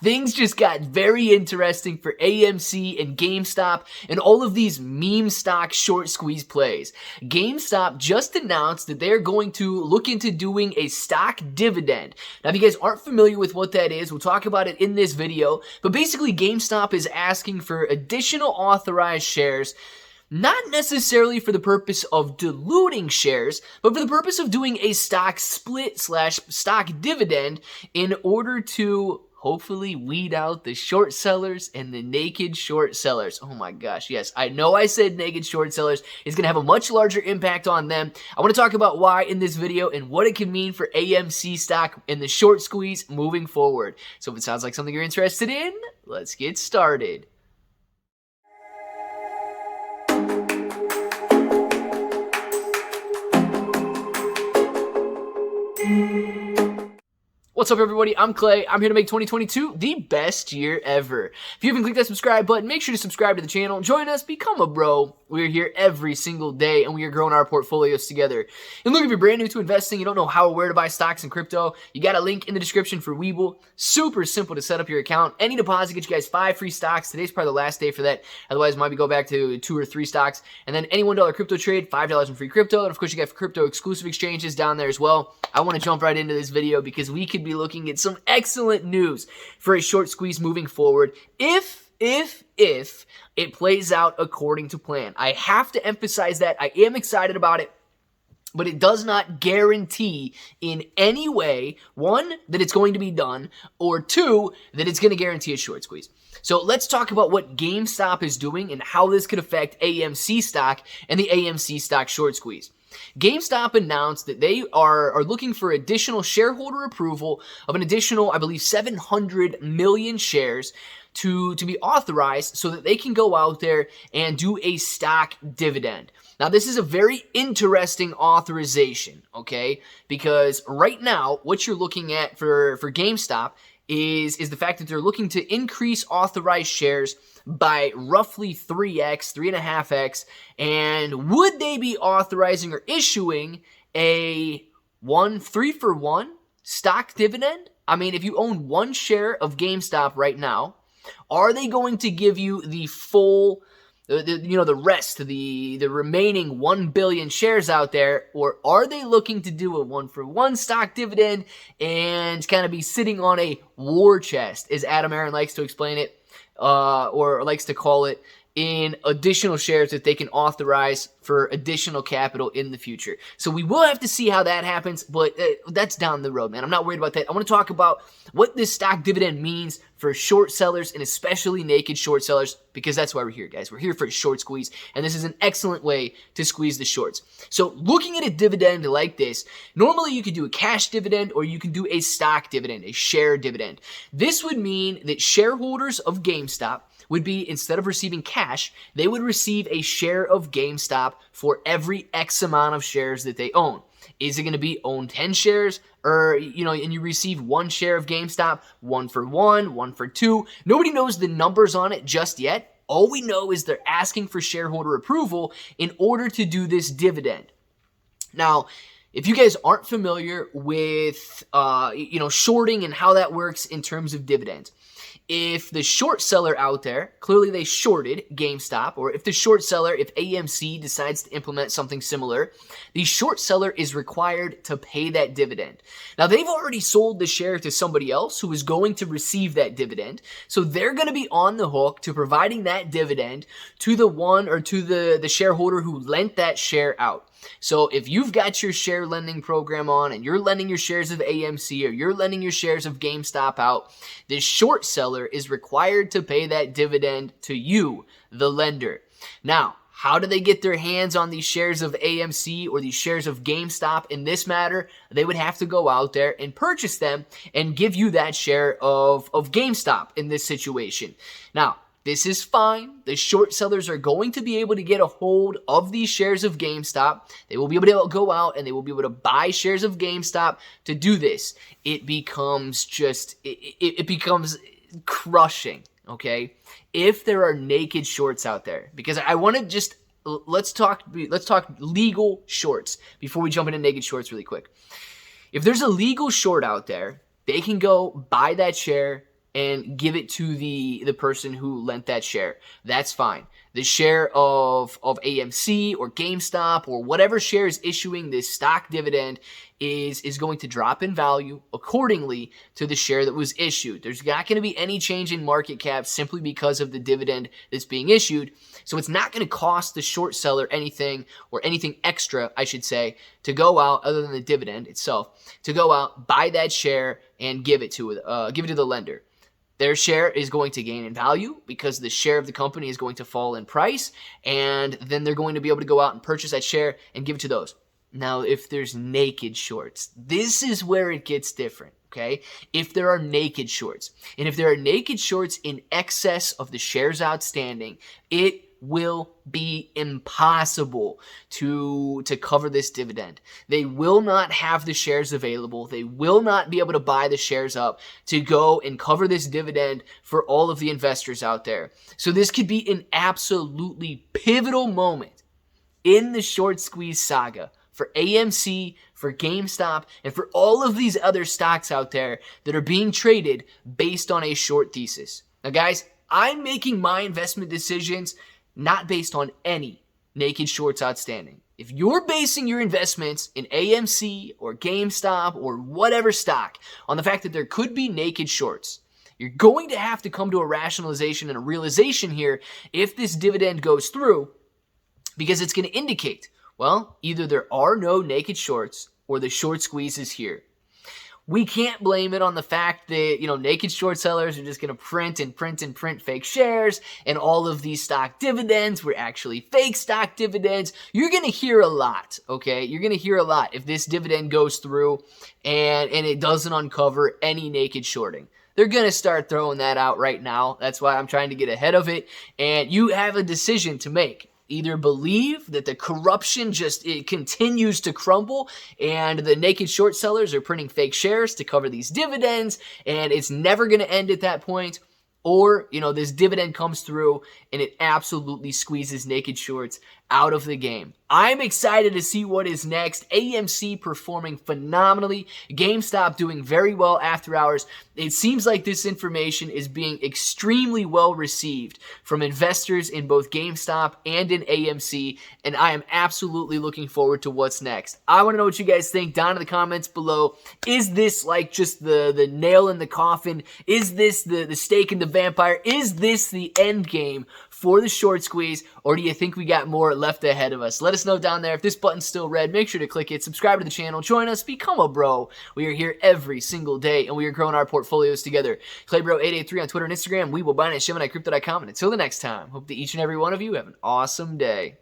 Things just got very interesting for AMC and GameStop and all of these meme stock short squeeze plays. GameStop just announced that they're going to look into doing a stock dividend. Now, if you guys aren't familiar with what that is, we'll talk about it in this video. But basically, GameStop is asking for additional authorized shares, not necessarily for the purpose of diluting shares, but for the purpose of doing a stock split / stock dividend in order to hopefully weed out the short sellers and the naked short sellers. Oh my gosh, yes, I know I said naked short sellers. It's going to have a much larger impact on them. I want to talk about why in this video and what it can mean for AMC stock in the short squeeze moving forward. So if it sounds like something you're interested in, let's get started. What's up, everybody? I'm Clay. I'm here to make 2022 the best year ever. If you haven't clicked that subscribe button, make sure to subscribe to the channel. Join us, become a bro. We're here every single day, and we are growing our portfolios together. And look, if you're brand new to investing, you don't know how or where to buy stocks and crypto, you got a link in the description for Webull. Super simple to set up your account. Any deposit gets you guys 5 free stocks. Today's probably the last day for that. Otherwise, might be go back to 2 or 3 stocks. And then any $1 crypto trade, $5 in free crypto. And of course, you got crypto exclusive exchanges down there as well. I want to jump right into this video because we could be looking at some excellent news for a short squeeze moving forward if it plays out according to plan. I have to emphasize that. I am excited about it, but it does not guarantee in any way, 1, that it's going to be done, or 2, that it's going to guarantee a short squeeze. So let's talk about what GameStop is doing and how this could affect AMC stock and the AMC stock short squeeze. GameStop announced that they are looking for additional shareholder approval of an additional, I believe, 700 million shares to be authorized so that they can go out there and do a stock dividend. Now, this is a very interesting authorization, okay? Because right now, what you're looking at for GameStop is the fact that they're looking to increase authorized shares by roughly 3x, 3.5x, and would they be authorizing or issuing a 3-for-1 stock dividend? I mean, if you own 1 share of GameStop right now, are they going to give you the full, the rest, the remaining 1 billion shares out there, or are they looking to do a 1-for-1 stock dividend and kind of be sitting on a war chest, as Adam Aaron likes to explain it, or likes to call it, in additional shares that they can authorize for additional capital in the future. So we will have to see how that happens, but that's down the road, man. I'm not worried about that. I want to talk about what this stock dividend means for short sellers and especially naked short sellers, because that's why we're here, guys. We're here for a short squeeze, and this is an excellent way to squeeze the shorts. So looking at a dividend like this, normally you could do a cash dividend or you can do a stock dividend, a share dividend. This would mean that shareholders of GameStop would be, instead of receiving cash, they would receive a share of GameStop for every X amount of shares that they own. Is it going to be own 10 shares, or, and you receive 1 share of GameStop, 1-for-1, 1-for-2? Nobody knows the numbers on it just yet. All we know is they're asking for shareholder approval in order to do this dividend. Now, if you guys aren't familiar with, shorting and how that works in terms of dividends, if the short seller out there, clearly they shorted GameStop, or if the short seller, if AMC decides to implement something similar, the short seller is required to pay that dividend. Now, they've already sold the share to somebody else who is going to receive that dividend, so they're going to be on the hook to providing that dividend to the one or to the shareholder who lent that share out. So if you've got your share lending program on and you're lending your shares of AMC or you're lending your shares of GameStop out, the short seller is required to pay that dividend to you, the lender. Now, how do they get their hands on these shares of AMC or these shares of GameStop in this matter? They would have to go out there and purchase them and give you that share of GameStop in this situation. Now, this is fine. The short sellers are going to be able to get a hold of these shares of GameStop. They will be able to go out and they will be able to buy shares of GameStop to do this. It becomes it becomes crushing, okay? If there are naked shorts out there, because I want to just let's talk legal shorts before we jump into naked shorts really quick. If there's a legal short out there they can go buy that share and give it to the person who lent that share. That's fine. The share of AMC or GameStop or whatever share is issuing this stock dividend is going to drop in value accordingly to the share that was issued. There's not going to be any change in market cap simply because of the dividend that's being issued. So it's not going to cost the short seller anything, or anything extra, I should say, to go out other than the dividend itself, to go out, buy that share, and give it to the lender. Their share is going to gain in value because the share of the company is going to fall in price, and then they're going to be able to go out and purchase that share and give it to those. Now, if there's naked shorts, this is where it gets different, okay? If there are naked shorts, and if there are naked shorts in excess of the shares outstanding, it will be impossible to cover this dividend. They will not have the shares available. They will not be able to buy the shares up to go and cover this dividend for all of the investors out there. So this could be an absolutely pivotal moment in the short squeeze saga for AMC, for GameStop, and for all of these other stocks out there that are being traded based on a short thesis. Now, guys, I'm making my investment decisions not based on any naked shorts outstanding. If you're basing your investments in AMC or GameStop or whatever stock on the fact that there could be naked shorts, you're going to have to come to a rationalization and a realization here if this dividend goes through, because it's going to indicate, well, either there are no naked shorts or the short squeeze is here. We can't blame it on the fact that, naked short sellers are just going to print and print and print fake shares, and all of these stock dividends were actually fake stock dividends. You're going to hear a lot, okay? You're going to hear a lot if this dividend goes through and it doesn't uncover any naked shorting. They're going to start throwing that out right now. That's why I'm trying to get ahead of it. And you have a decision to make. Either believe that the corruption it continues to crumble and the naked short sellers are printing fake shares to cover these dividends and it's never going to end at that point, or, this dividend comes through and it absolutely squeezes naked shorts out of the game. I'm excited to see what is next. AMC performing phenomenally. GameStop doing very well after hours. It seems like this information is being extremely well received from investors in both GameStop and in AMC, and I am absolutely looking forward to what's next. I want to know what you guys think down in the comments below. Is this like just the nail in the coffin? Is this the stake in the vampire? Is this the end game for the short squeeze, or do you think we got more left ahead of us? Let us know down there. If this button's still red, make sure to click it, subscribe to the channel, join us, become a bro. We are here every single day, and we are growing our portfolios together. ClayBro883 on Twitter and Instagram. We will buy at ShimmoniteCrypto.com, and until the next time, hope that each and every one of you have an awesome day.